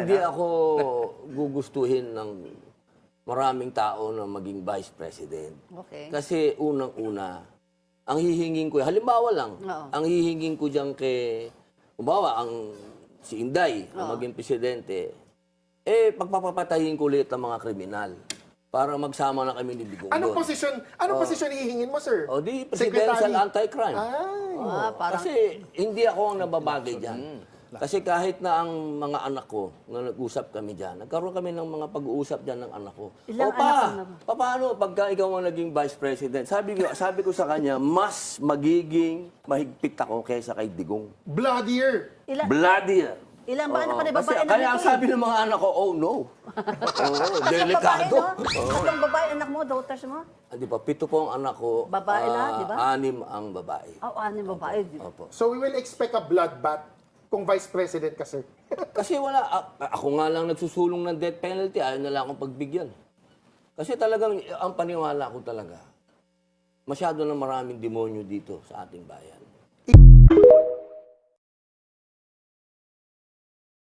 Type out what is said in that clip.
Hindi ako gugustuhin ng maraming tao na maging vice president. Okay. Kasi unang-una, ang hihingin ko, halimbawa lang, Oo. ang hihingin ko diyan kay, halimbawa, si Inday, na maging presidente, pagpapatayin ko ulit ang mga kriminal para magsama na kami ni Digong Anong doon. posisyon hihingin mo, sir? O di, presidential Secretary? anti-crime. Ay. Parang, Kasi hindi ako ang nababagay dyan. Kasi kahit na ang mga anak ko, na nag-usap kami dyan, nagkaroon kami ng mga pag-uusap dyan ng anak ko. Ilang Opa, anak mo paano pagka ikaw ang naging vice president? Sabi ko sa kanya, mas magiging mahigpit ako kaysa kay Digong. Bloodier. Bloodier. ilang ba anak pa na Kasi babae kaya ang sabi ng mga anak ko, oh no. Delikado. Tatlong babae anak mo, daughters mo? Di ba, 7 po ang anak ko. Babae lahat, di ba? 6 ang babae. Anim babae. Opo. So we will expect a bloodbath kung vice president ka, sir. Kasi wala, ako nga lang nagsusulong ng death penalty, ayaw na lang akong pagbigyan. Kasi talagang, ang paniwala ko talaga, masyado na maraming demonyo dito sa ating bayan.